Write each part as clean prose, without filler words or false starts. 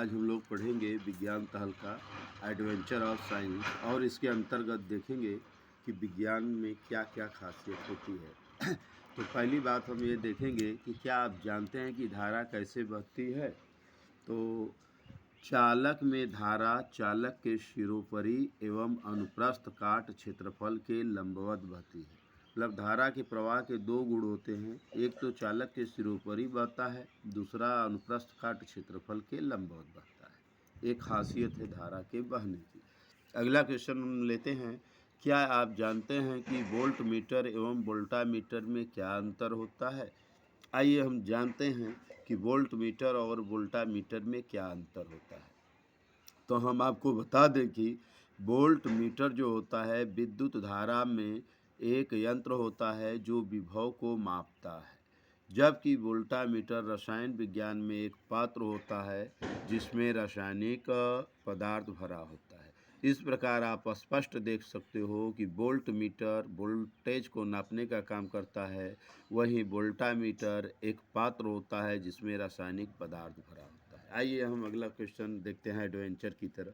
आज हम लोग पढ़ेंगे विज्ञान तहलका एडवेंचर ऑफ साइंस और इसके अंतर्गत देखेंगे कि विज्ञान में क्या क्या खासियत होती है। तो पहली बात हम ये देखेंगे कि क्या आप जानते हैं कि धारा कैसे बहती है। तो चालक में धारा चालक के सिरोपरि एवं अनुप्रस्थ काट क्षेत्रफल के लंबवत बहती है। मतलब धारा के प्रवाह के दो गुण होते हैं, एक तो चालक के सिरोपरि बहता है, दूसरा अनुप्रस्थ काट क्षेत्रफल के लंबवत बहता है। एक खासियत है धारा के बहने की। अगला क्वेश्चन हम लेते हैं, क्या आप जानते हैं कि वोल्ट मीटर एवं वोल्टामीटर में क्या अंतर होता है। आइए हम जानते हैं कि वोल्ट मीटर और वोल्टामीटर में क्या अंतर होता है। तो हम आपको बता दें कि वोल्ट मीटर जो होता है विद्युत धारा में एक यंत्र होता है जो विभव को मापता है, जबकि वोल्टामीटर रसायन विज्ञान में एक पात्र होता है जिसमें रासायनिक पदार्थ भरा होता है। इस प्रकार आप स्पष्ट देख सकते हो कि वोल्ट मीटर वोल्टेज को नापने का काम करता है, वहीं वोल्टामीटर एक पात्र होता है जिसमें रासायनिक पदार्थ भरा होता है। आइए हम अगला क्वेश्चन देखते हैं एडवेंचर की तरफ।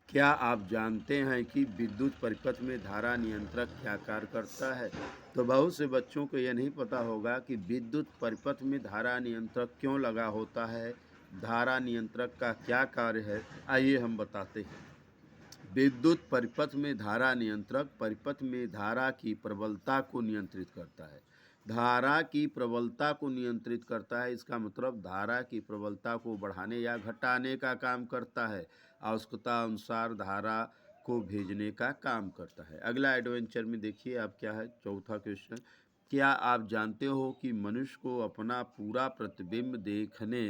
क्या आप जानते हैं कि विद्युत परिपथ में धारा नियंत्रक क्या कार्य करता है। तो बहुत से बच्चों को यह नहीं पता होगा कि विद्युत परिपथ में धारा नियंत्रक क्यों लगा होता है, धारा नियंत्रक का क्या कार्य है। आइए हम बताते हैं। विद्युत परिपथ में धारा नियंत्रक परिपथ में धारा की प्रबलता को नियंत्रित करता है। धारा की प्रबलता को नियंत्रित करता है, इसका मतलब धारा की प्रबलता को बढ़ाने या घटाने का काम करता है। आवश्यकता अनुसार धारा को भेजने का काम करता है। अगला एडवेंचर में देखिए आप क्या है, चौथा क्वेश्चन। क्या आप जानते हो कि मनुष्य को अपना पूरा प्रतिबिंब देखने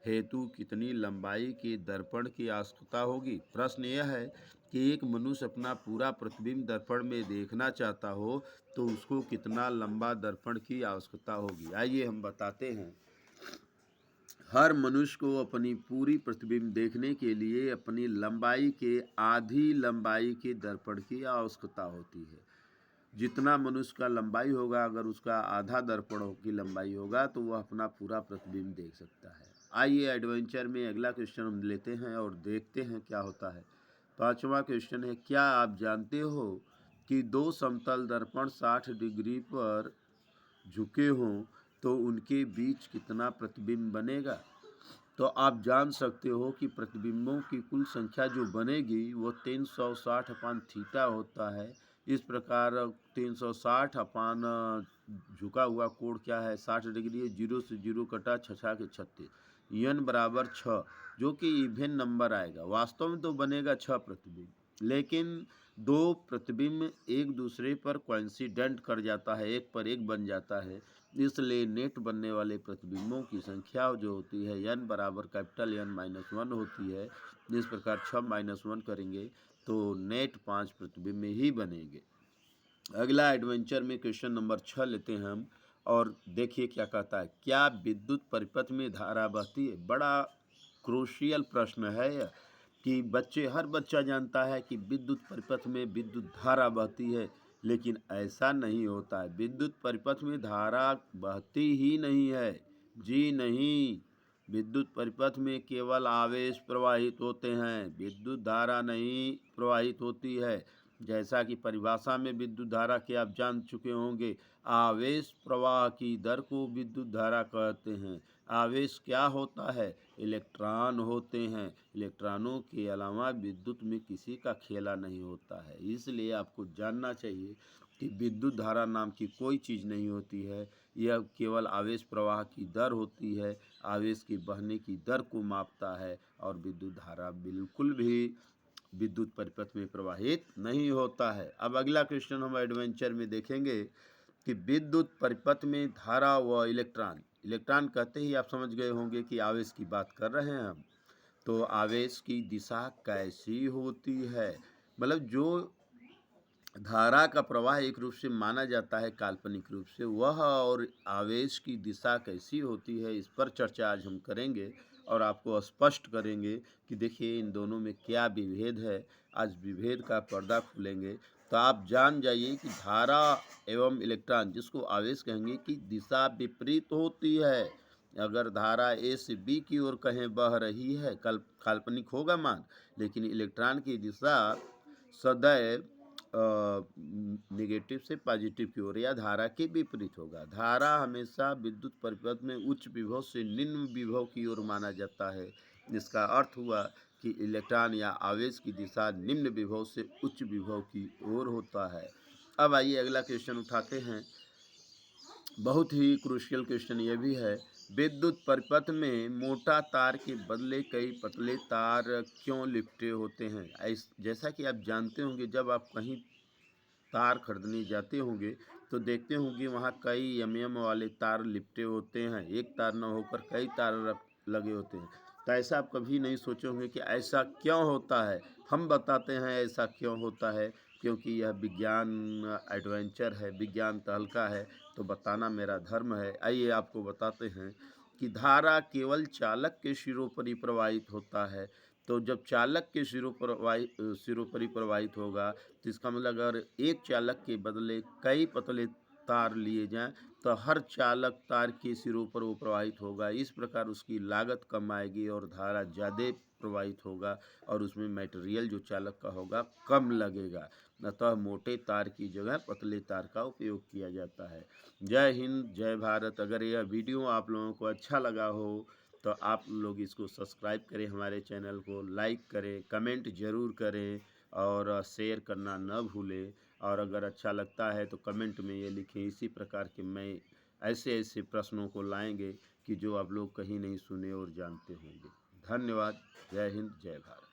हेतु कितनी लंबाई के दर्पण की आवश्यकता होगी। प्रश्न यह है कि एक मनुष्य अपना पूरा प्रतिबिंब दर्पण में देखना चाहता हो तो उसको कितना लंबा दर्पण की आवश्यकता होगी। आइए हम बताते हैं। हर मनुष्य को अपनी पूरी प्रतिबिंब देखने के लिए अपनी लंबाई के आधी लंबाई के दर्पण की आवश्यकता होती है। जितना मनुष्य का लंबाई होगा, अगर उसका आधा दर्पण की लंबाई होगा तो वह अपना पूरा प्रतिबिंब देख सकता है। आइए एडवेंचर में अगला क्वेश्चन हम लेते हैं और देखते हैं क्या होता है। पांचवा क्वेश्चन है, क्या आप जानते हो कि दो समतल दर्पण 60 डिग्री पर झुके हों तो उनके बीच कितना प्रतिबिंब बनेगा। तो आप जान सकते हो कि प्रतिबिंबों की कुल संख्या जो बनेगी वो 360 अपान थीटा होता है। इस प्रकार 360 अपान झुका हुआ कोण क्या है, 60 डिग्री है। 0 से 0 कटा, 6 के 36, n बराबर 6, जो कि इवन नंबर आएगा। वास्तव में तो बनेगा 6 प्रतिबिंब, लेकिन दो प्रतिबिंब एक दूसरे पर कोइंसिडेंट कर जाता है, एक पर एक बन जाता है, इसलिए नेट बनने वाले प्रतिबिंबों की संख्या जो होती है n बराबर कैपिटल N माइनस 1 होती है। इस प्रकार 6 माइनस 1 करेंगे तो नेट 5 प्रतिबिंब ही बनेंगे। अगला एडवेंचर में क्वेश्चन नंबर 6 लेते हैं हम और देखिए क्या कहता है। क्या विद्युत परिपथ में धारा बहती है। बड़ा क्रूशियल प्रश्न है यह कि हर बच्चा जानता है कि विद्युत परिपथ में विद्युत धारा बहती है, लेकिन ऐसा नहीं होता है। विद्युत परिपथ में धारा बहती ही नहीं है, जी नहीं। विद्युत परिपथ में केवल आवेश प्रवाहित होते हैं, विद्युत धारा नहीं प्रवाहित होती है। जैसा कि परिभाषा में विद्युत धारा के आप जान चुके होंगे, आवेश प्रवाह की दर को विद्युत धारा कहते हैं। आवेश क्या होता है, इलेक्ट्रॉन होते हैं। इलेक्ट्रॉनों के अलावा विद्युत में किसी का खेला नहीं होता है। इसलिए आपको जानना चाहिए कि विद्युत धारा नाम की कोई चीज़ नहीं होती है, यह केवल आवेश प्रवाह की दर होती है। आवेश की बहने की दर को मापता है और विद्युत धारा बिल्कुल भी विद्युत परिपथ में प्रवाहित नहीं होता है। अब अगला क्वेश्चन हम एडवेंचर में देखेंगे कि विद्युत परिपथ में धारा व इलेक्ट्रॉन कहते ही आप समझ गए होंगे कि आवेश की बात कर रहे हैं हम। तो आवेश की दिशा कैसी होती है, मतलब जो धारा का प्रवाह एक रूप से माना जाता है काल्पनिक रूप से, वह और आवेश की दिशा कैसी होती है, इस पर चर्चा आज हम करेंगे और आपको स्पष्ट करेंगे कि देखिए इन दोनों में क्या विभेद है। आज विभेद का पर्दा खोलेंगे तो आप जान जाइए कि धारा एवं इलेक्ट्रॉन, जिसको आवेश कहेंगे, की दिशा विपरीत होती है। अगर धारा ए से बी की ओर कहें बह रही है, काल्पनिक होगा मान, लेकिन इलेक्ट्रॉन की दिशा सदैव नेगेटिव से पॉजिटिव की ओर या धारा के विपरीत होगा। धारा हमेशा विद्युत परिपथ में उच्च विभव से निम्न विभव की ओर माना जाता है। इसका अर्थ हुआ कि इलेक्ट्रॉन या आवेश की दिशा निम्न विभव से उच्च विभव की ओर होता है। अब आइए अगला क्वेश्चन उठाते हैं। बहुत ही क्रूशियल क्वेश्चन ये भी है, विद्युत परिपथ में मोटा तार के बदले कई पतले तार क्यों लिपटे होते हैं? जैसा कि आप जानते होंगे, जब आप कहीं तार खरीदने जाते होंगे तो देखते होंगे वहाँ कई एमएम वाले तार लिपटे होते हैं, एक तार न होकर कई तार लगे होते हैं। तो ऐसा आप कभी नहीं सोचे होंगे कि ऐसा क्यों होता है। हम बताते हैं ऐसा क्यों होता है, क्योंकि यह विज्ञान एडवेंचर है, विज्ञान तहलका है, तो बताना मेरा धर्म है। आइए आपको बताते हैं कि धारा केवल चालक के सिरों पर ही प्रवाहित होता है। तो जब चालक के सिरों पर ही प्रवाहित होगा, तो इसका मतलब अगर एक चालक के बदले कई पतले तार लिए जाएं तो हर चालक तार के सिरों पर वो प्रवाहित होगा। इस प्रकार उसकी लागत कम आएगी और धारा ज़्यादा प्रवाहित होगा और उसमें मटेरियल जो चालक का होगा कम लगेगा। अतः मोटे तार की जगह पतले तार का उपयोग किया जाता है। जय हिंद, जय भारत। अगर यह वीडियो आप लोगों को अच्छा लगा हो तो आप लोग इसको सब्सक्राइब करें, हमारे चैनल को लाइक करें, कमेंट ज़रूर करें और शेयर करना न भूलें। और अगर अच्छा लगता है तो कमेंट में ये लिखें। इसी प्रकार के मैं ऐसे ऐसे प्रश्नों को लाएंगे कि जो आप लोग कहीं नहीं सुने और जानते होंगे। धन्यवाद। जय हिंद, जय भारत।